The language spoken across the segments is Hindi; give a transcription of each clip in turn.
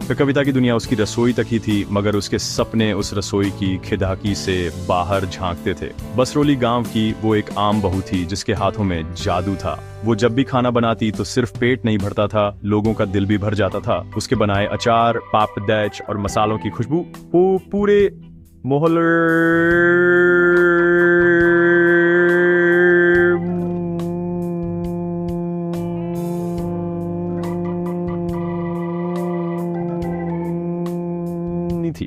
तो कविता की दुनिया उसकी रसोई तक ही थी, मगर उसके सपने उस रसोई की खिड़की से बाहर झांकते थे। बसरोली गांव की वो एक आम बहू थी जिसके हाथों में जादू था। वो जब भी खाना बनाती तो सिर्फ पेट नहीं भरता था, लोगों का दिल भी भर जाता था। उसके बनाए अचार, पापड़ और मसालों की खुशबू वो पूरे मोहल्ले थी।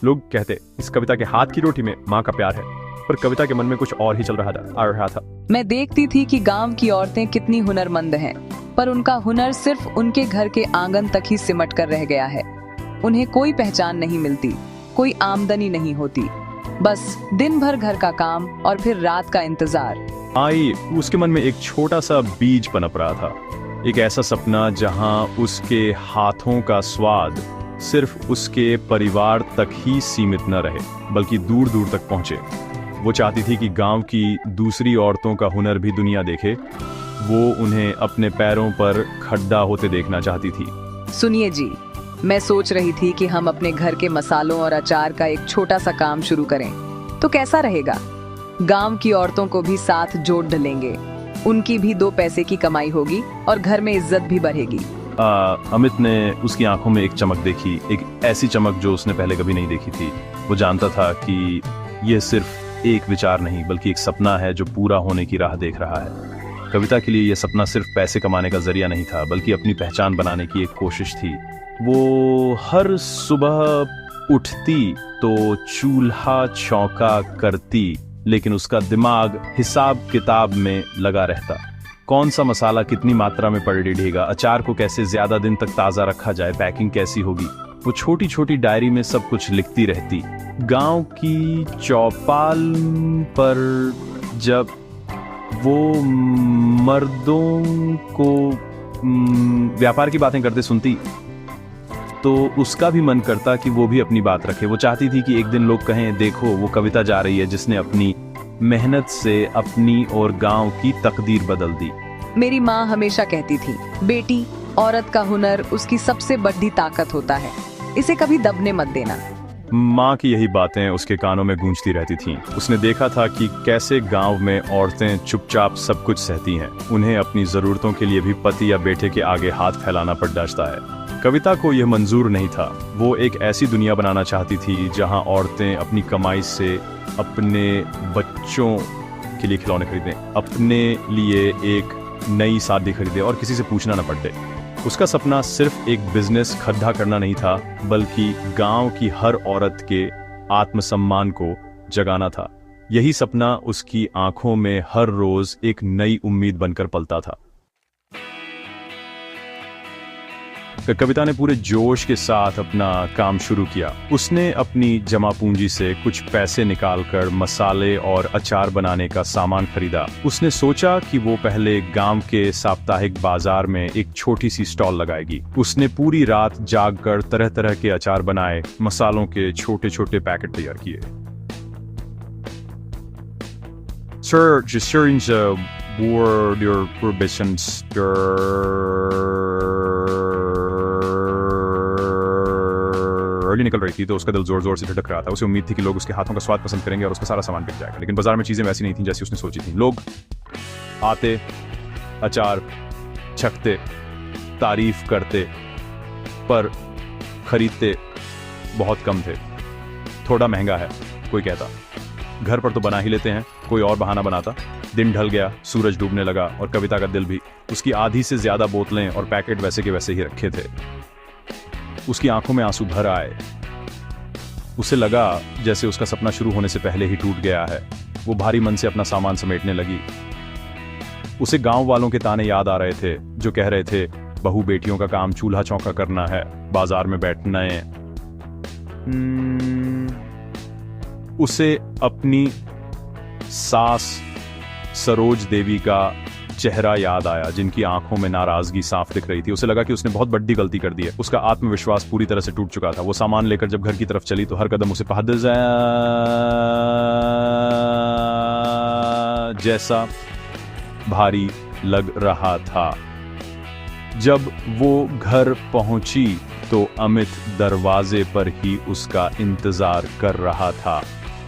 लोग कहते इस कविता के हाथ की रोटी में माँ का प्यार है, पर कविता के मन में कुछ और ही चल रहा था। मैं देखती थी कि गांव की औरतें कितनी हुनरमंद हैं, पर उनका हुनर सिर्फ उनके घर के आंगन तक ही सिमट कर रह गया है। उन्हें कोई पहचान नहीं मिलती, कोई आमदनी नहीं होती, बस दिन भर घर का काम और फिर रात का इंतजार। उसके मन में एक छोटा सा बीज पनप रहा था, एक ऐसा सपना जहां उसके हाथों का स्वाद सिर्फ उसके परिवार तक ही सीमित न रहे, बल्कि दूर दूर तक पहुंचे। वो चाहती थी कि गांव की दूसरी औरतों का हुनर भी दुनिया देखे। वो उन्हें अपने पैरों पर खड़ा होते देखना चाहती थी। सुनिए जी, मैं सोच रही थी कि हम अपने घर के मसालों और अचार का एक छोटा सा काम शुरू करें, तो कैसा रहेगा? गांव की औरतों को भी साथ जोड़ डालेंगे, उनकी भी 2 पैसे की कमाई होगी और घर में इज्जत भी बढ़ेगी। अमित ने उसकी आंखों में एक चमक देखी, एक ऐसी चमक जो उसने पहले कभी नहीं देखी थी। वो जानता था कि यह सिर्फ एक विचार नहीं, बल्कि एक सपना है जो पूरा होने की राह देख रहा है। कविता के लिए यह सपना सिर्फ पैसे कमाने का जरिया नहीं था, बल्कि अपनी पहचान बनाने की एक कोशिश थी। वो हर सुबह उठती तो चूल्हा चौका करती, लेकिन उसका दिमाग हिसाब किताब में लगा रहता। कौन सा मसाला कितनी मात्रा में पड़ेगा, अचार को कैसे ज्यादा दिन तक ताज़ा रखा जाए, पैकिंग कैसी होगी। वो छोटी छोटी डायरी में सब कुछ लिखती रहती। गांव की चौपाल पर जब वो मर्दों को व्यापार की बातें करते सुनती, तो उसका भी मन करता कि वो भी अपनी बात रखे। वो चाहती थी कि एक दिन लोग कहें, देखो वो कविता जा रही है जिसने अपनी मेहनत से अपनी और गांव की तकदीर बदल दी। मेरी माँ हमेशा कहती थी, बेटी, औरत का हुनर उसकी सबसे बड़ी ताकत होता है, इसे कभी दबने मत देना। माँ की यही बातें उसके कानों में गूंजती रहती थीं। उसने देखा था कि कैसे गांव में औरतें चुपचाप सब कुछ सहती हैं। उन्हें अपनी जरूरतों के लिए भी पति या बेटे के आगे हाथ फैलाना पड़ जाता है। कविता को यह मंजूर नहीं था। वो एक ऐसी दुनिया बनाना चाहती थी जहां औरतें अपनी कमाई से अपने बच्चों के लिए खिलौने खरीदें, अपने लिए एक नई शादी खरीदें और किसी से पूछना न पड़े। उसका सपना सिर्फ एक बिजनेस खड़ा करना नहीं था, बल्कि गांव की हर औरत के आत्मसम्मान को जगाना था। यही सपना उसकी आंखों में हर रोज एक नई उम्मीद बनकर पलता था। कविता ने पूरे जोश के साथ अपना काम शुरू किया। उसने अपनी जमा पूंजी से कुछ पैसे निकालकर मसाले और अचार बनाने का सामान खरीदा। उसने सोचा कि वो पहले गांव के साप्ताहिक बाजार में एक छोटी सी स्टॉल लगाएगी। उसने पूरी रात जागकर तरह तरह के अचार बनाए, मसालों के छोटे छोटे पैकेट तैयार किए। Sir, just during the war, your prohibitions, निकल रही थी, तो उसका दिल जोर जोर से धड़क रहा था। उसे उम्मीद थी कि लोग उसके हाथों का स्वाद पसंद करेंगे और उसका सारा सामान बिक जाएगा। लेकिन बाजार में चीजें वैसी नहीं थी जैसी उसने सोची थी। लोग आते, अचार छकते, तारीफ करते, पर खरीदते बहुत कम थे। थोड़ा महंगा है, कोई कहता। घर पर तो बना ही लेते हैं, कोई और बहाना बनाता। दिन ढल गया, सूरज डूबने लगा और कविता का दिल भी। उसकी आधी से ज्यादा बोतलें और पैकेट वैसे के वैसे ही रखे थे। उसकी आंखों में आंसू भर आए। उसे लगा जैसे उसका सपना शुरू होने से पहले ही टूट गया है। वो भारी मन से अपना सामान समेटने लगी। उसे गांव वालों के ताने याद आ रहे थे जो कह रहे थे, बहू बेटियों का काम चूल्हा चौका करना है, बाजार में बैठना है। उसे अपनी सास सरोज देवी का चेहरा याद आया, जिनकी आंखों में नाराजगी साफ दिख रही थी। उसे लगा कि उसने बहुत बड़ी गलती कर दी है। उसका आत्मविश्वास पूरी तरह से टूट चुका था। वो सामान लेकर जब घर की तरफ चली तो हर कदम उसे पहाड़ जैसा भारी लग रहा था। जब वो घर पहुंची तो अमित दरवाजे पर ही उसका इंतजार कर रहा था।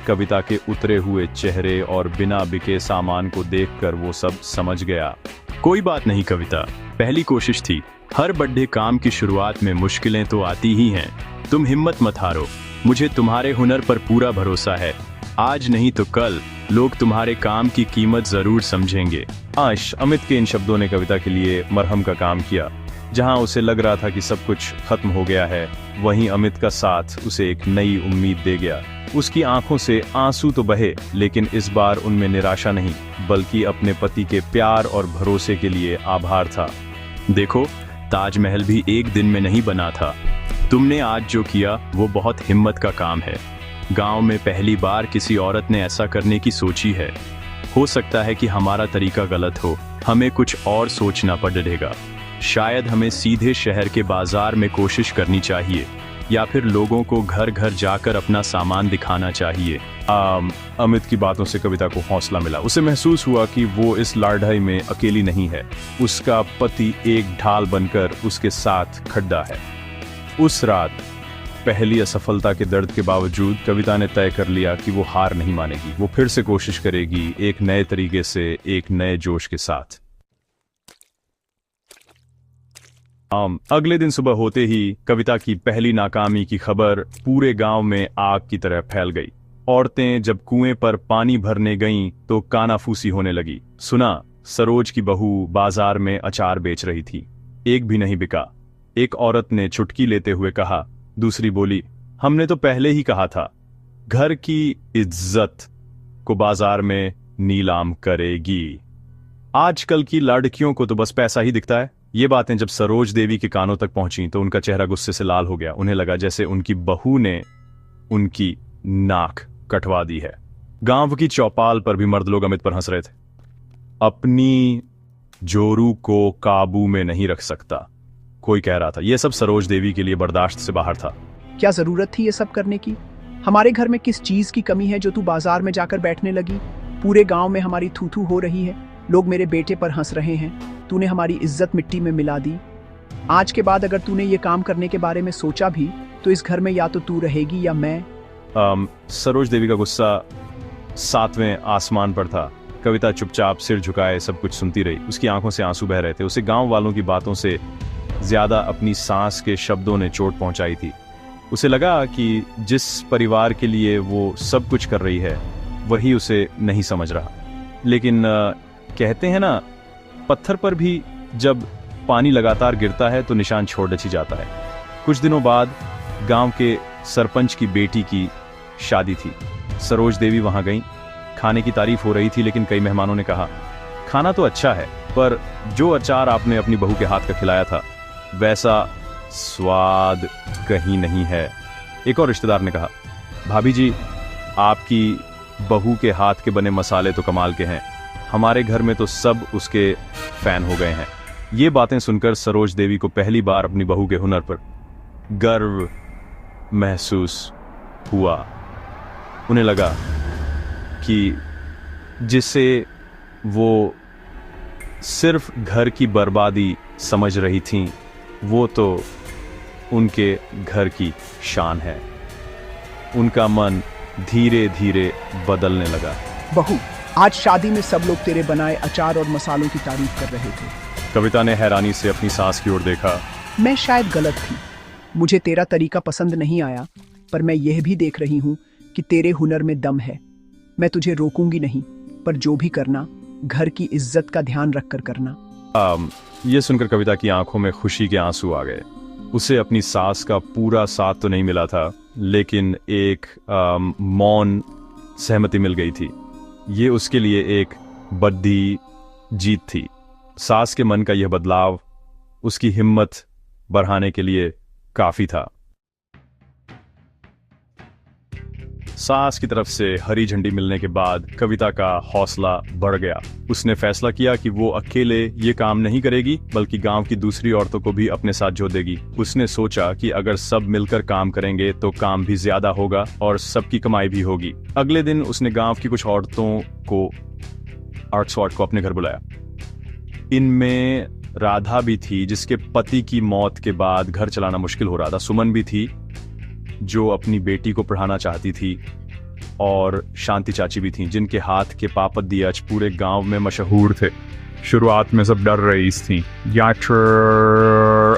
कविता के उतरे हुए चेहरे और बिना बिके सामान को देखकर वो सब समझ गया। कोई बात नहीं कविता, पहली कोशिश थी। हर बड़े काम की शुरुआत में मुश्किलें तो आती ही हैं। तुम हिम्मत मत हारो, मुझे तुम्हारे हुनर पर पूरा भरोसा है। आज नहीं तो कल लोग तुम्हारे काम की कीमत जरूर समझेंगे। अमित के इन शब्दों ने कविता के लिए मरहम का काम किया। जहां उसे लग रहा था कि सब कुछ खत्म हो गया है, वहीं अमित का साथ उसे एक नई उम्मीद दे गया। उसकी आंखों से आंसू तो बहे, लेकिन इस बार उनमें निराशा नहीं, बल्कि अपने पति के प्यार और भरोसे के लिए आभार था। देखो, ताजमहल भी एक दिन में नहीं बना था। तुमने आज जो किया वो बहुत हिम्मत का काम है। गांव में पहली बार किसी औरत ने ऐसा करने की सोची है। हो सकता है कि हमारा तरीका गलत हो, हमें कुछ और सोचना पड़ेगा। शायद हमें सीधे शहर के बाजार में कोशिश करनी चाहिए, या फिर लोगों को घर घर जाकर अपना सामान दिखाना चाहिए। अमित की बातों से कविता को हौसला मिला। उसे महसूस हुआ कि वो इस लड़ाई में अकेली नहीं है। उसका पति एक ढाल बनकर उसके साथ खड़ा है। उस रात पहली असफलता के दर्द के बावजूद कविता ने तय कर लिया कि वो हार नहीं मानेगी। वो फिर से कोशिश करेगी, एक नए तरीके से, एक नए जोश के साथ। अगले दिन सुबह होते ही कविता की पहली नाकामी की खबर पूरे गांव में आग की तरह फैल गई। औरतें जब कुएं पर पानी भरने गईं तो कानाफूसी होने लगी। सुना, सरोज की बहू बाजार में अचार बेच रही थी। एक भी नहीं बिका। एक औरत ने चुटकी लेते हुए कहा। दूसरी बोली, हमने तो पहले ही कहा था, घर की इज्जत को बाजार में नीलाम करेगी। आजकल की लड़कियों को तो बस पैसा ही दिखता है। ये बातें जब सरोज देवी के कानों तक पहुंची तो उनका चेहरा गुस्से से लाल हो गया। उन्हें लगा जैसे उनकी बहू ने उनकी नाक कटवा दी है। गांव की चौपाल पर भी मर्द लोग अमित पर हंस रहे थे। अपनी जोरू को काबू में नहीं रख सकता, कोई कह रहा था। यह सब सरोज देवी के लिए बर्दाश्त से बाहर था। क्या जरूरत थी ये सब करने की? हमारे घर में किस चीज की कमी है जो तू बाजार में जाकर बैठने लगी? पूरे गांव में हमारी थू-थू हो रही है। लोग मेरे बेटे पर हंस रहे हैं। तूने हमारी इज्जत मिट्टी में मिला दी। आज के बाद अगर तूने ये काम करने के बारे में सोचा भी तो इस घर में या तो तू रहेगी या मैं। सरोज देवी का गुस्सा 7वें आसमान पर था। कविता चुपचाप सिर झुकाए सब कुछ सुनती रही। उसकी आंखों से आंसू बह रहे थे। उसे गांव वालों की बातों से ज्यादा अपनी सांस के शब्दों ने चोट पहुंचाई थी। उसे लगा कि जिस परिवार के लिए वो सब कुछ कर रही है वही उसे नहीं समझ रहा। लेकिन कहते हैं ना, पत्थर पर भी जब पानी लगातार गिरता है तो निशान छोड़ ही जाता है। कुछ दिनों बाद गांव के सरपंच की बेटी की शादी थी। सरोज देवी वहां गईं। खाने की तारीफ हो रही थी, लेकिन कई मेहमानों ने कहा, खाना तो अच्छा है, पर जो अचार आपने अपनी बहू के हाथ का खिलाया था वैसा स्वाद कहीं नहीं है। एक और रिश्तेदार ने कहा, भाभी जी, आपकी बहू के हाथ के बने मसाले तो कमाल के हैं। हमारे घर में तो सब उसके फैन हो गए हैं। ये बातें सुनकर सरोज देवी को पहली बार अपनी बहू के हुनर पर गर्व महसूस हुआ। उन्हें लगा कि जिसे वो सिर्फ घर की बर्बादी समझ रही थीं, वो तो उनके घर की शान है। उनका मन धीरे धीरे बदलने लगा। बहू, आज शादी में सब लोग तेरे बनाए अचार और मसालों की तारीफ कर रहे थे। कविता ने हैरानी से अपनी सास की ओर देखा। मैं शायद गलत थी। मुझे तेरा तरीका पसंद नहीं आया, पर मैं यह भी देख रही हूँ कि तेरे हुनर में दम है। मैं तुझे रोकूंगी नहीं, पर जो भी करना घर की इज्जत का ध्यान रखकर करना। ये सुनकर कविता की आंखों में खुशी के आंसू आ गए। उसे अपनी सास का पूरा साथ तो नहीं मिला था, लेकिन एक मौन सहमति मिल गई थी। ये उसके लिए एक बड़ी जीत थी। सास के मन का यह बदलाव उसकी हिम्मत बढ़ाने के लिए काफी था। सास की तरफ से हरी झंडी मिलने के बाद कविता का हौसला बढ़ गया। उसने फैसला किया कि वो अकेले ये काम नहीं करेगी, बल्कि गांव की दूसरी औरतों को भी अपने साथ जोड़ देगी। उसने सोचा कि अगर सब मिलकर काम करेंगे तो काम भी ज्यादा होगा और सबकी कमाई भी होगी। अगले दिन उसने गांव की कुछ औरतों को अपने घर बुलाया। इनमें राधा भी थी जिसके पति की मौत के बाद घर चलाना मुश्किल हो रहा था, सुमन भी थी जो अपनी बेटी को पढ़ाना चाहती थी, और शांति चाची भी थी जिनके हाथ के पापड़ दियाच पूरे गांव में मशहूर थे। शुरुआत में सब डर रही थी,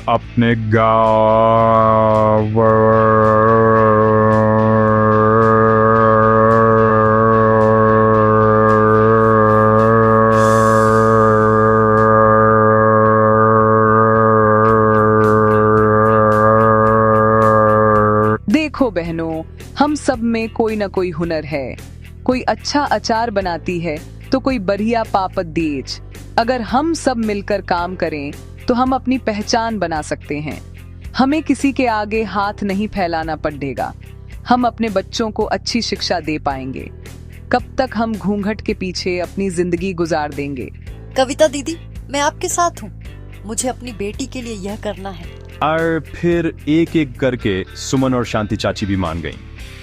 अपने गांव देखो बहनों, हम सब में कोई ना कोई हुनर है। कोई अच्छा अचार बनाती है तो कोई बढ़िया पापड़ दीज। अगर हम सब मिलकर काम करें तो हम अपनी पहचान बना सकते हैं। हमें किसी के आगे हाथ नहीं फैलाना पड़ेगा। हम अपने बच्चों को अच्छी शिक्षा दे पाएंगे। कब तक हम घूंघट के पीछे अपनी जिंदगी गुजार देंगे? कविता दीदी, मैं आपके साथ हूँ। मुझे अपनी बेटी के लिए यह करना है। और फिर एक एक करके सुमन और शांति चाची भी मान गईं।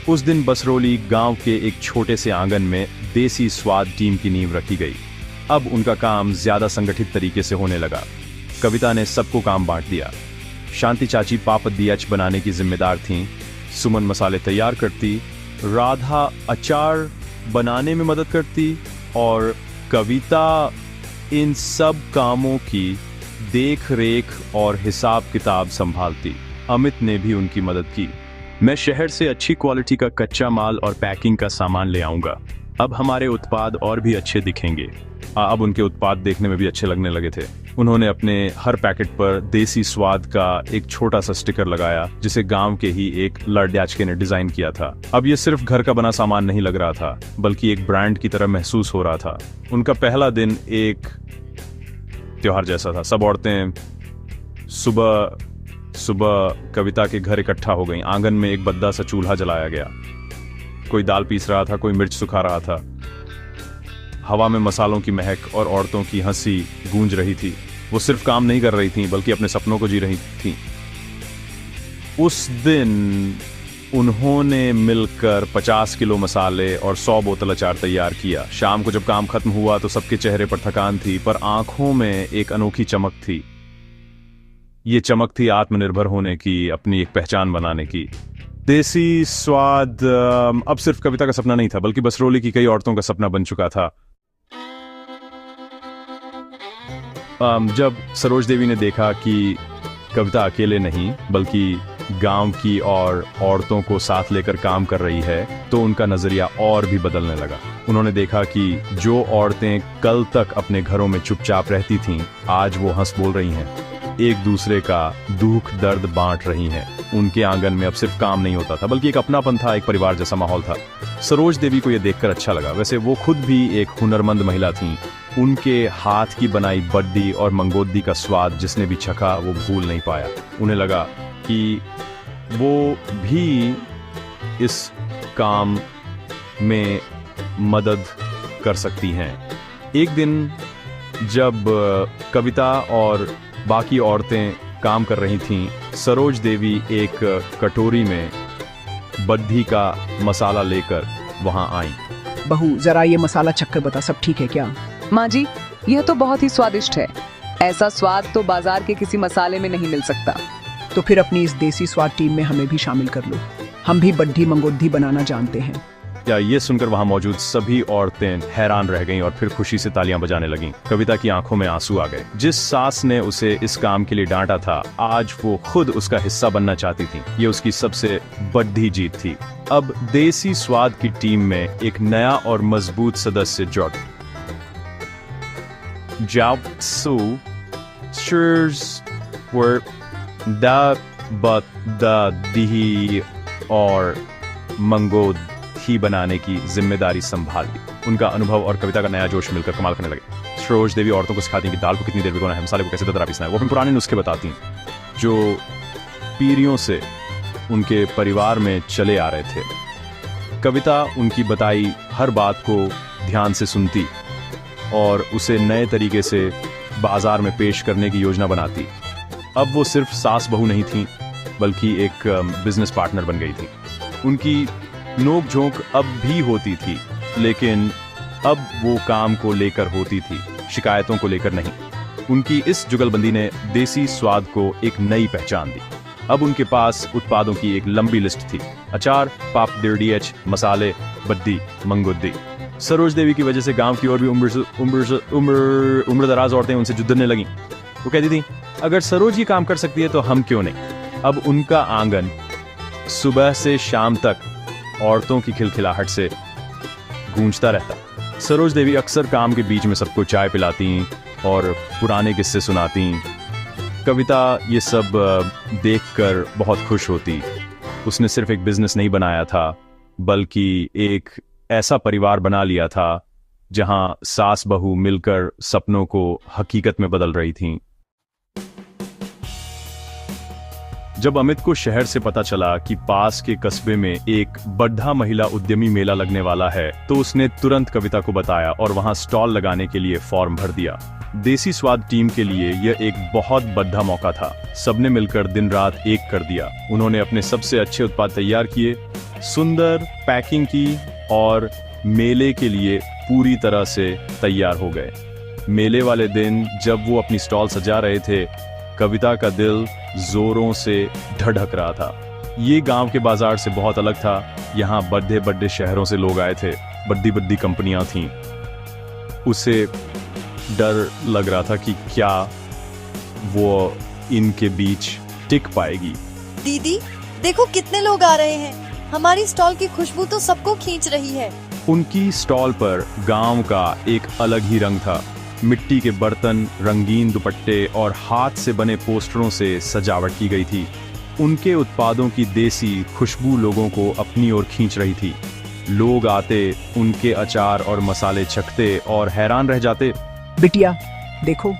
उस दिन बसरोली गांव के एक छोटे से आंगन में देसी स्वाद टीम की नींव रखी गई। अब उनका काम ज्यादा संगठित तरीके से होने लगा। कविता ने सबको काम बांट दिया। शांति चाची पापड़ दियाच बनाने की जिम्मेदार थीं, सुमन मसाले तैयार करती, राधा अचार बनाने में मदद करती और कविता इन सब कामों की देख रेख और हिसाब किताब संभालती। अमित ने भी उनकी मदद की। मैं शहर से अच्छी क्वालिटी का कच्चा माल और पैकिंग का सामान ले आऊंगा। अब हमारे उत्पाद और भी अच्छे दिखेंगे। अब उनके उत्पाद देखने में भी अच्छे लगने लगे थे। उन्होंने अपने हर पैकेट पर देसी स्वाद का एक छोटा सा स्टिकर लगाया जिसे गांव के ही एक लड़याचके ने डिजाइन किया था। अब ये सिर्फ घर का बना सामान नहीं लग रहा था, बल्कि एक ब्रांड की तरह महसूस हो रहा था। उनका पहला दिन एक त्योहार जैसा था। सब औरतें सुबह सुबह कविता के घर इकट्ठा हो गईं। आंगन में एक बद्दा सा चूल्हा जलाया गया। कोई दाल पीस रहा था, कोई मिर्च सुखा रहा था। हवा में मसालों की महक और औरतों की हंसी गूंज रही थी। वो सिर्फ काम नहीं कर रही थीं, बल्कि अपने सपनों को जी रही थीं। उस दिन उन्होंने मिलकर 50 किलो मसाले और 100 बोतल अचार तैयार किया। शाम को जब काम खत्म हुआ तो सबके चेहरे पर थकान थी, पर आंखों में एक अनोखी चमक थी। ये चमक थी आत्मनिर्भर होने की, अपनी एक पहचान बनाने की। देसी स्वाद अब सिर्फ कविता का सपना नहीं था, बल्कि बसरोली की कई औरतों का सपना बन चुका था। जब सरोज देवी ने देखा कि कविता अकेले नहीं बल्कि गांव की और औरतों को साथ लेकर काम कर रही है, तो उनका नजरिया और भी बदलने लगा। उन्होंने देखा कि जो औरतें कल तक अपने घरों में चुपचाप रहती थीं, आज वो हंस बोल रही हैं, एक दूसरे का दुख दर्द बांट रही हैं। उनके आंगन में अब सिर्फ काम नहीं होता था, बल्कि एक अपनापन था, एक परिवार जैसा माहौल था। सरोज देवी को यह देखकर अच्छा लगा। वैसे वो खुद भी एक हुनरमंद महिला थीं। उनके हाथ की बनाई बड्डी और मंगोदी का स्वाद जिसने भी चखा वो भूल नहीं पाया। उन्हें लगा कि वो भी इस काम में मदद कर सकती हैं। एक दिन जब कविता और बाकी औरतें काम कर रही थीं, सरोज देवी एक कटोरी में बड्ढी का मसाला लेकर वहां आई। बहू, जरा ये मसाला चक्कर बता, सब ठीक है क्या? माँ जी, यह तो बहुत ही स्वादिष्ट है। ऐसा स्वाद तो बाजार के किसी मसाले में नहीं मिल सकता। तो फिर अपनी इस देसी स्वाद टीम में हमें भी शामिल कर लो। हम भी बड्ढी मंगोदी बनाना जानते हैं। या ये सुनकर वहां मौजूद सभी औरतें हैरान रह गईं और फिर खुशी से तालियां बजाने लगीं। कविता की आंखों में आंसू आ गए। जिस सास ने उसे इस काम के लिए डांटा था, आज वो खुद उसका हिस्सा बनना चाहती थी। ये उसकी सबसे बड़ी जीत थी। अब देसी स्वाद की टीम में एक नया और मजबूत सदस्य जुड़ दही और मंगोद ही बनाने की जिम्मेदारी संभाली। उनका अनुभव और कविता का नया जोश मिलकर कमाल करने लगे। सरोज देवी औरतों को सिखाती कि दाल को कितनी देर भिगोना है, मसाले को कैसे दरदरा पीसना है। वो अपने पुराने नुस्खे बताती जो पीढ़ियों से उनके परिवार में चले आ रहे थे। कविता उनकी बताई हर बात को ध्यान से सुनती और उसे नए तरीके से बाजार में पेश करने की योजना बनाती। अब वो सिर्फ सास बहू नहीं थी, बल्कि एक बिजनेस पार्टनर बन गई थी। उनकी नोक झोंक अब भी होती थी, लेकिन अब वो काम को लेकर होती थी, शिकायतों को लेकर नहीं। उनकी इस जुगलबंदी ने देसी स्वाद को एक नई पहचान दी। अब उनके पास उत्पादों की एक लंबी लिस्ट थी। अचार, पापड़, मसाले, बद्दी, मंगुद्दी। सरोज देवी की वजह से गांव की और भी उम्र दराज औरतें उनसे जुद्धने लगीं। वो कहती थी, अगर सरोज ये काम कर सकती है तो हम क्यों नहीं। अब उनका आंगन सुबह से शाम तक औरतों की खिलखिलाहट से गूंजता रहता। सरोज देवी अक्सर काम के बीच में सबको चाय पिलाती और पुराने किस्से सुनाती। कविता ये सब देखकर बहुत खुश होती। उसने सिर्फ एक बिजनेस नहीं बनाया था, बल्कि एक ऐसा परिवार बना लिया था जहां सास बहू मिलकर सपनों को हकीकत में बदल रही थीं। जब अमित को शहर से पता चला कि पास के कस्बे में एक बड्ढा महिला उद्यमी मेला लगने वाला है, तो उसने तुरंत कविता को बताया और वहां स्टॉल लगाने के लिए फॉर्म भर दिया। देसी स्वाद टीम के लिए यह एक बहुत बड़ा मौका था। सबने मिलकर दिन रात एक कर दिया। उन्होंने अपने सबसे अच्छे उत्पाद तैयार किए, सुंदर पैकिंग की और मेले के लिए पूरी तरह से तैयार हो गए। मेले वाले दिन जब वो अपनी स्टॉल सजा रहे थे, कविता का दिल जोरों से धड़क रहा था। ये गांव के बाजार से बहुत अलग था। यहाँ बड़े बड़े शहरों से लोग आए थे, बड़ी बड़ी कंपनियां थीं। उसे डर लग रहा था कि क्या वो इनके बीच टिक पाएगी। दीदी, देखो कितने लोग आ रहे हैं। हमारी स्टॉल की खुशबू तो सबको खींच रही है। उनकी स्टॉल पर गांव का एक अलग ही रंग था। मिट्टी के बर्तन, रंगीन दुपट्टे और हाथ से बने पोस्टरों से सजावट की गई थी। उनके उत्पादों की देसी खुशबू लोगों को अपनी ओर खींच रही थी। लोग आते, उनके अचार और मसाले चखते और हैरान रह जाते। बिटिया देखो,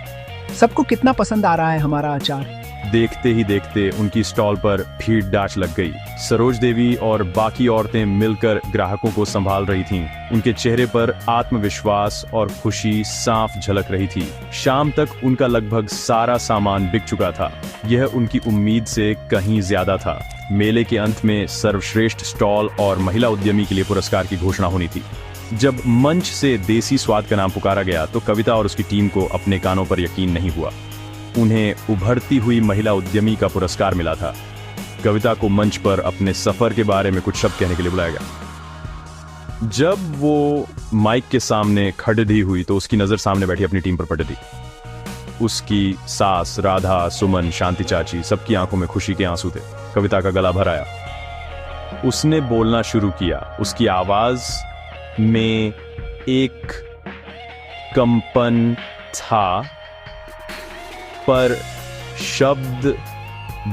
सबको कितना पसंद आ रहा है हमारा अचार। देखते ही देखते उनकी स्टॉल पर भीड़ डाच लग गई। सरोज देवी और बाकी औरतें मिलकर ग्राहकों को संभाल रही थीं। उनके चेहरे पर आत्मविश्वास और खुशी साफ झलक रही थी। शाम तक उनका लगभग सारा सामान बिक चुका था। यह उनकी उम्मीद से कहीं ज्यादा था। मेले के अंत में सर्वश्रेष्ठ स्टॉल और महिला उद्यमी के लिए पुरस्कार की घोषणा होनी थी। जब मंच से देसी स्वाद का नाम पुकारा गया तो कविता और उसकी टीम को अपने कानों पर यकीन नहीं हुआ। उन्हें उभरती हुई महिला उद्यमी का पुरस्कार मिला था। कविता को मंच पर अपने सफर के बारे में कुछ शब्द कहने के लिए बुलाया गया। जब वो माइक के सामने खड़ी हुई तो उसकी नजर सामने बैठी अपनी टीम पर पड़ी। उसकी सास, राधा, सुमन, शांति चाची, सबकी आंखों में खुशी के आंसू थे। कविता का गला भर आया। उसने बोलना शुरू किया। उसकी आवाज में एक कंपन था, पर शब्द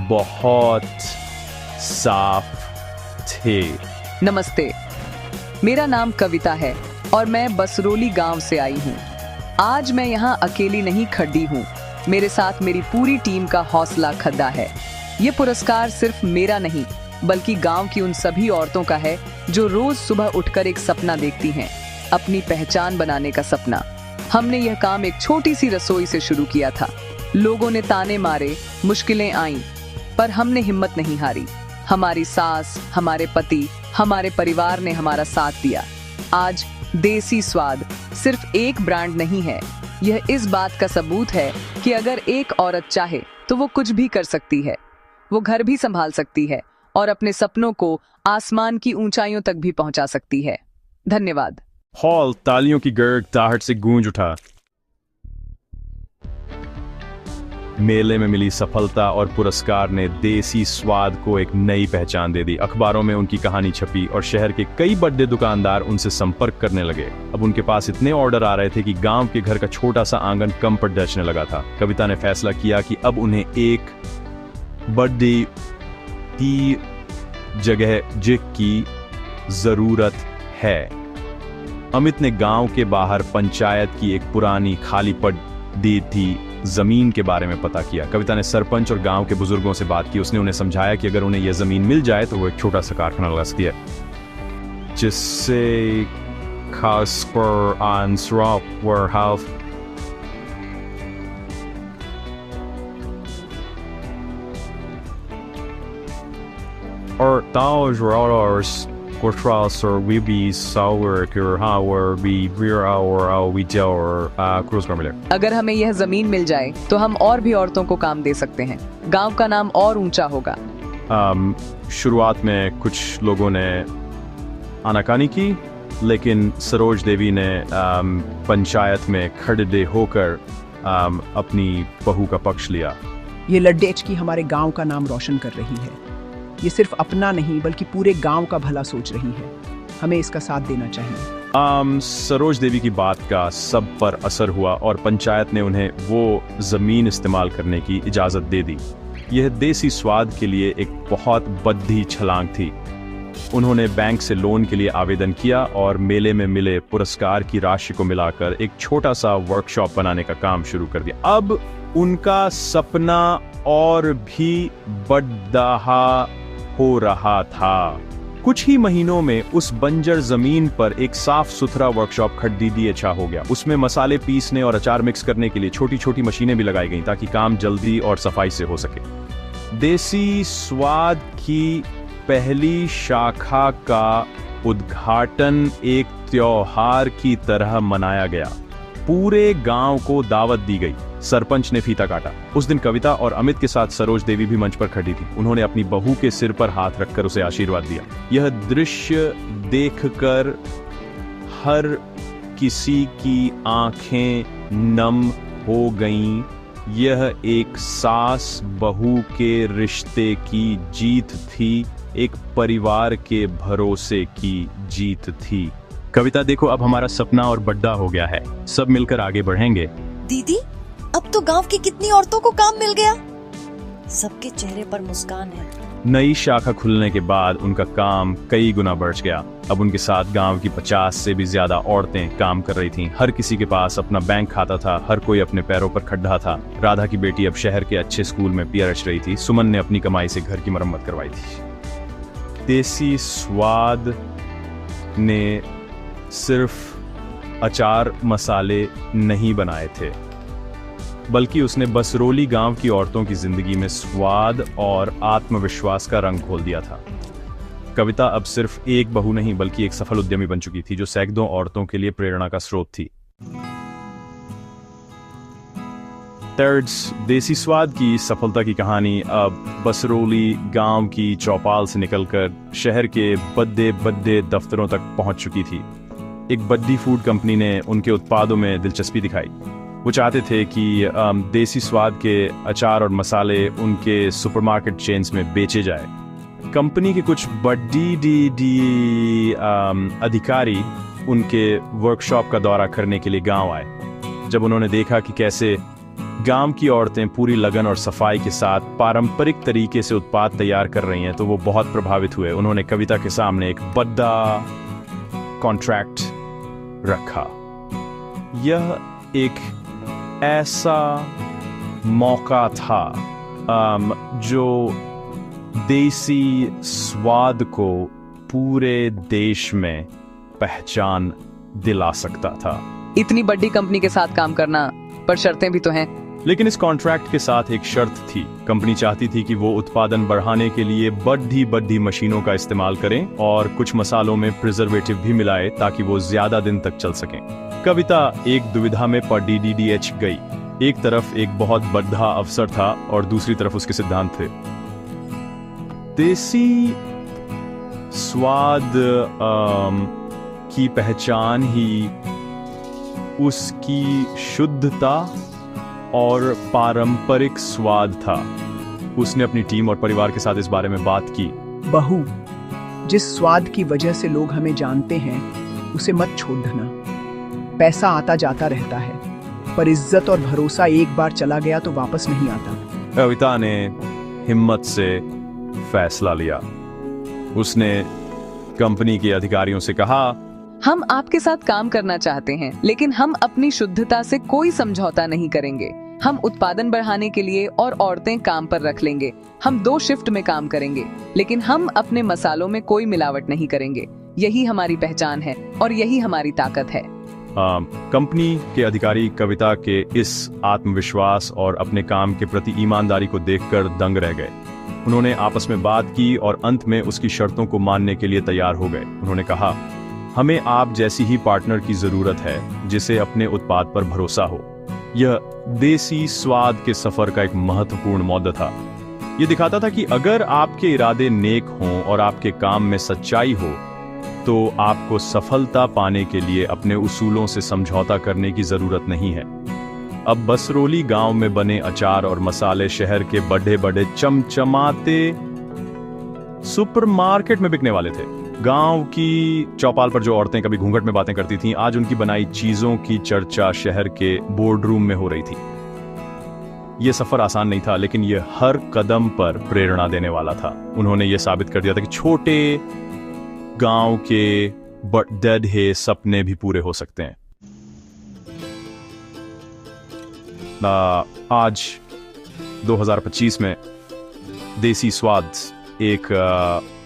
बहुत साफ थे। नमस्ते, मेरा नाम कविता है और मैं बसरोली गांव से आई हूँ। आज मैं यहाँ अकेली नहीं खड़ी हूँ। मेरे साथ मेरी पूरी टीम का हौसला खड़ा है। ये पुरस्कार सिर्फ मेरा नहीं, बल्कि गांव की उन सभी औरतों का है जो रोज सुबह उठकर एक सपना देखती हैं, अपनी पहचान बनाने का सपना। हमने यह काम एक छोटी सी रसोई से शुरू किया था। लोगों ने ताने मारे, मुश्किलें आईं, पर हमने हिम्मत नहीं हारी। हमारी सास, हमारे पति, हमारे परिवार ने हमारा साथ दिया। आज देसी स्वाद सिर्फ एक ब्रांड नहीं है, यह इस बात का सबूत है कि अगर एक औरत चाहे तो वो कुछ भी कर सकती है। वो घर भी संभाल सकती है और अपने सपनों को आसमान की ऊंचाइयों तक भी पहुंचा सकती है। धन्यवाद। हॉल तालियों की गड़गड़ाहट से गूंज उठा। मेले में मिली सफलता और पुरस्कार ने देसी स्वाद को एक नई पहचान दे दी। अखबारों में उनकी कहानी छपी और शहर के कई बड़े दुकानदार उनसे संपर्क करने लगे। अब उनके पास इतने ऑर्डर आ रहे थे कि गांव के घर का छोटा सा आंगन कम पर डचने लगा था। कविता ने फैसला किया कि अब उन्हें एक बड़ी जगह की जरूरत है। अमित ने गांव के बाहर पंचायत की एक पुरानी खाली पड़ी थी जमीन के बारे में पता किया। कविता ने सरपंच और गांव के बुजुर्गों से बात की। उसने उन्हें समझाया कि अगर उन्हें यह जमीन मिल जाए तो वो एक छोटा सा कारखाना लगा सकती है, जिससे खासकर और $1,000 Kortrasser Wibi Sauer Kurhauer Kruzkamile. अगर हमें यह जमीन मिल जाए तो हम और भी औरतों को काम दे सकते हैं। गांव का नाम और ऊंचा होगा। शुरुआत में कुछ लोगों ने आनाकानी की, लेकिन सरोज देवी ने पंचायत में खड़े होकर अपनी बहू का पक्ष लिया। ये लड्डेच की हमारे गांव का नाम रोशन कर रही है। ये सिर्फ अपना नहीं बल्कि पूरे गांव का भला सोच रही है। हमें इसका साथ देना चाहिए। सरोज देवी की बात का सब पर असर हुआ और पंचायत ने उन्हें वो जमीन इस्तेमाल करने की इजाजत दे दी। यह देसी स्वाद के लिए एक बहुत बद्धी छलांग थी। उन्होंने बैंक से लोन के लिए आवेदन किया और मेले में मिले पुरस्कार की राशि को मिलाकर एक छोटा सा वर्कशॉप बनाने का काम शुरू कर दिया। अब उनका सपना और भी बड़ा हो रहा था। कुछ ही महीनों में उस बंजर जमीन पर एक साफ सुथरा वर्कशॉप खरीदी अच्छा हो गया। उसमें मसाले पीसने और अचार मिक्स करने के लिए छोटी छोटी मशीनें भी लगाई गईं ताकि काम जल्दी और सफाई से हो सके। देसी स्वाद की पहली शाखा का उद्घाटन एक त्योहार की तरह मनाया गया। पूरे गांव को दावत दी गई। सरपंच ने फीता काटा। उस दिन कविता और अमित के साथ सरोज देवी भी मंच पर खड़ी थी। उन्होंने अपनी बहू के सिर पर हाथ रखकर उसे आशीर्वाद दिया। यह दृश्य देखकर हर किसी की आंखें नम हो गईं। यह एक सास बहू के रिश्ते की जीत थी, एक परिवार के भरोसे की जीत थी। कविता देखो, अब हमारा सपना और बड़ा हो गया है। सब मिलकर आगे बढ़ेंगे। दीदी, अब तो गांव की कितनी औरतों को काम मिल गया। सबके चेहरे पर मुस्कान है। नई शाखा खुलने के बाद उनका काम कई गुना बढ़ गया। अब उनके साथ गांव की 50 से भी ज्यादा औरतें काम कर रही थीं। हर किसी के पास अपना बैंक खाता था। हर कोई अपने पैरों पर खड़ा था। राधा की बेटी अब शहर के अच्छे स्कूल में पीआरएच रही थी। सुमन ने अपनी कमाई से घर की मरम्मत करवाई थी। देसी स्वाद ने सिर्फ अचार मसाले नहीं बनाए थे, बल्कि उसने बसरोली गांव की औरतों की जिंदगी में स्वाद और आत्मविश्वास का रंग घोल दिया था। कविता अब सिर्फ एक बहू नहीं बल्कि एक सफल उद्यमी बन चुकी थी, जो सैकड़ों औरतों के लिए प्रेरणा का स्रोत थी। देसी स्वाद की सफलता की कहानी अब बसरोली गांव की चौपाल से निकलकर शहर के बड़े बड़े दफ्तरों तक पहुंच चुकी थी। एक बड़ी फूड कंपनी ने उनके उत्पादों में दिलचस्पी दिखाई। वो चाहते थे कि देसी स्वाद के अचार और मसाले उनके सुपरमार्केट चेन्स में बेचे जाए। कंपनी के कुछ बड़ी अधिकारी उनके वर्कशॉप का दौरा करने के लिए गांव आए। जब उन्होंने देखा कि कैसे गांव की औरतें पूरी लगन और सफाई के साथ पारंपरिक तरीके से उत्पाद तैयार कर रही हैं, तो वो बहुत प्रभावित हुए। उन्होंने कविता के सामने एक बड़ा कॉन्ट्रैक्ट रखा। यह एक ऐसा मौका था जो देसी स्वाद को पूरे देश में पहचान दिला सकता था। इतनी बड़ी कंपनी के साथ काम करना, पर शर्तें भी तो हैं। लेकिन इस कॉन्ट्रैक्ट के साथ एक शर्त थी। कंपनी चाहती थी कि वो उत्पादन बढ़ाने के लिए बड़ी मशीनों का इस्तेमाल करें और कुछ मसालों में प्रिजर्वेटिव भी मिलाए ताकि वो ज्यादा दिन तक चल सकें। कविता एक दुविधा में DDDH गई। एक तरफ एक बहुत बड़ा अवसर था और दूसरी तरफ उसके सिद्धांत थे। देसी स्वाद की पहचान ही उसकी शुद्धता और पारंपरिक स्वाद था। उसने अपनी टीम और परिवार के साथ इस बारे में बात की। बहू, जिस स्वाद की वजह से लोग हमें जानते हैं उसे मत छोड़ देना। पैसा आता जाता रहता है, पर इज्जत और भरोसा एक बार चला गया तो वापस नहीं आता। कविता ने हिम्मत से फैसला लिया। उसने कंपनी के अधिकारियों से कहा, हम आपके साथ काम करना चाहते हैं, लेकिन हम अपनी शुद्धता से कोई समझौता नहीं करेंगे। हम उत्पादन बढ़ाने के लिए और औरतें काम पर रख लेंगे। हम 2 शिफ्ट में काम करेंगे, लेकिन हम अपने मसालों में कोई मिलावट नहीं करेंगे। यही हमारी पहचान है और यही हमारी ताकत है। कंपनी के अधिकारी कविता के इस आत्मविश्वास और अपने काम के प्रति ईमानदारी को देखकर दंग रह गए। उन्होंने आपस में बात की और अंत में उसकी शर्तों को मानने के लिए तैयार हो गए। उन्होंने कहा, हमें आप जैसी ही पार्टनर की जरूरत है जिसे अपने उत्पाद पर भरोसा हो। यह देसी स्वाद के सफर का एक महत्वपूर्ण मौका था। यह दिखाता था कि अगर आपके इरादे नेक हों और आपके काम में सच्चाई हो तो आपको सफलता पाने के लिए अपने उसूलों से समझौता करने की जरूरत नहीं है। अब बसरोली गांव में बने अचार और मसाले शहर के बड़े बड़े चमचमाते सुपरमार्केट में बिकने वाले थे। गांव की चौपाल पर जो औरतें कभी घूंघट में बातें करती थीं, आज उनकी बनाई चीजों की चर्चा शहर के बोर्डरूम में हो रही थी। यह सफर आसान नहीं था, लेकिन यह हर कदम पर प्रेरणा देने वाला था। उन्होंने यह साबित कर दिया था कि छोटे गांव के बड़े सपने भी पूरे हो सकते हैं। आज 2025 में देसी स्वाद एक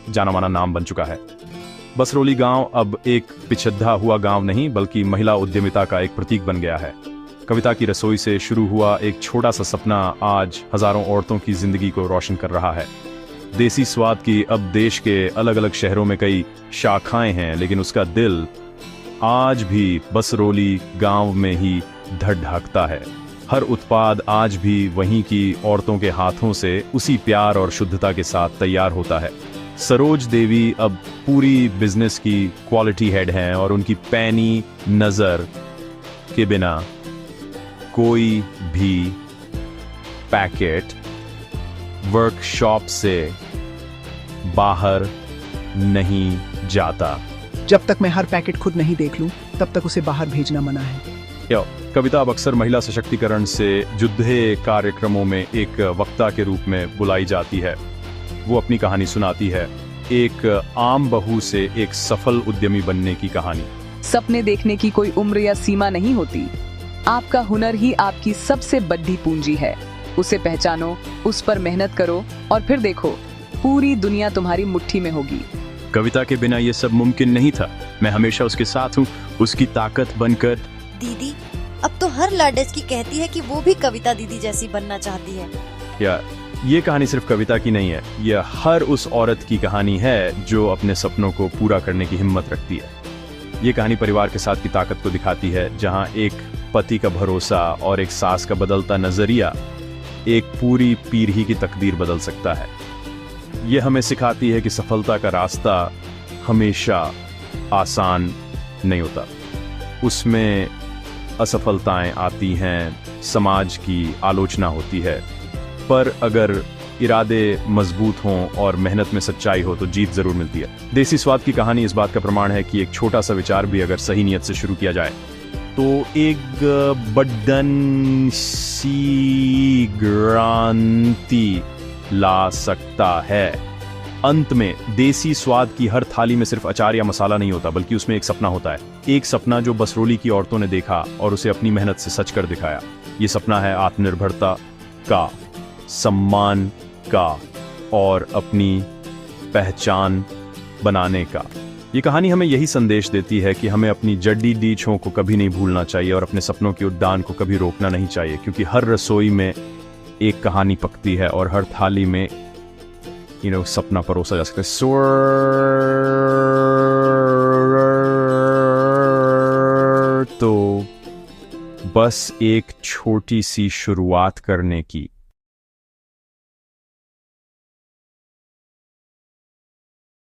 जाना माना नाम बन चुका है। बसरोली गांव अब एक पिछड़ा हुआ गांव नहीं, बल्कि महिला उद्यमिता का एक प्रतीक बन गया है। कविता की रसोई से शुरू हुआ एक छोटा सा सपना आज हजारों औरतों की जिंदगी को रोशन कर रहा है। देसी स्वाद की अब देश के अलग अलग शहरों में कई शाखाएं हैं, लेकिन उसका दिल आज भी बसरोली गांव में ही धड़धड़कता है। हर उत्पाद आज भी वहीं की औरतों के हाथों से उसी प्यार और शुद्धता के साथ तैयार होता है। सरोज देवी अब पूरी बिजनेस की क्वालिटी हेड हैं और उनकी पैनी नजर के बिना कोई भी पैकेट वर्कशॉप से बाहर नहीं जाता। जब तक मैं हर पैकेट खुद नहीं देख लूं, तब तक उसे बाहर भेजना मना है। कविता अब अक्सर महिला सशक्तिकरण से जुड़े कार्यक्रमों में एक वक्ता के रूप में बुलाई जाती है। वो अपनी कहानी सुनाती है, एक आम बहू से एक सफल उद्यमी बनने की कहानी। सपने देखने की कोई उम्र या सीमा नहीं होती। आपका हुनर ही आपकी सबसे बड़ी पूंजी है। उसे पहचानो, उस पर मेहनत करो और फिर देखो, पूरी दुनिया तुम्हारी मुट्ठी में होगी। कविता के बिना ये सब मुमकिन नहीं था। मैं हमेशा उसके साथ हूँ, उसकी ताकत बनकर। दीदी, अब तो हर लड़की कहती है कि वो भी कविता दीदी जैसी बनना चाहती है। यार, ये कहानी सिर्फ कविता की नहीं है, यह हर उस औरत की कहानी है जो अपने सपनों को पूरा करने की हिम्मत रखती है। ये कहानी परिवार के साथ की ताकत को दिखाती है, जहां एक पति का भरोसा और एक सास का बदलता नजरिया एक पूरी पीढ़ी की तकदीर बदल सकता है। यह हमें सिखाती है कि सफलता का रास्ता हमेशा आसान नहीं होता। उसमें असफलताएं आती हैं, समाज की आलोचना होती है, पर अगर इरादे मजबूत हों और मेहनत में सच्चाई हो तो जीत जरूर मिलती है। देसी स्वाद की कहानी इस बात का प्रमाण है कि एक छोटा सा विचार भी अगर सही नियत से शुरू किया जाए तो एक बड़न सी क्रांति ला सकता है। अंत में देसी स्वाद की हर थाली में सिर्फ अचार या मसाला नहीं होता, बल्कि उसमें एक सपना होता है। एक सपना जो बसरोली की औरतों ने देखा और उसे अपनी मेहनत से सच कर दिखाया। ये सपना है आत्मनिर्भरता का, सम्मान का और अपनी पहचान बनाने का। ये कहानी हमें यही संदेश देती है कि हमें अपनी जड़ी डीछों को कभी नहीं भूलना चाहिए और अपने सपनों की उड़ान को कभी रोकना नहीं चाहिए, क्योंकि हर रसोई में एक कहानी पकती है और हर थाली में सपना परोसा जा सकता है। तो बस एक छोटी सी शुरुआत करने की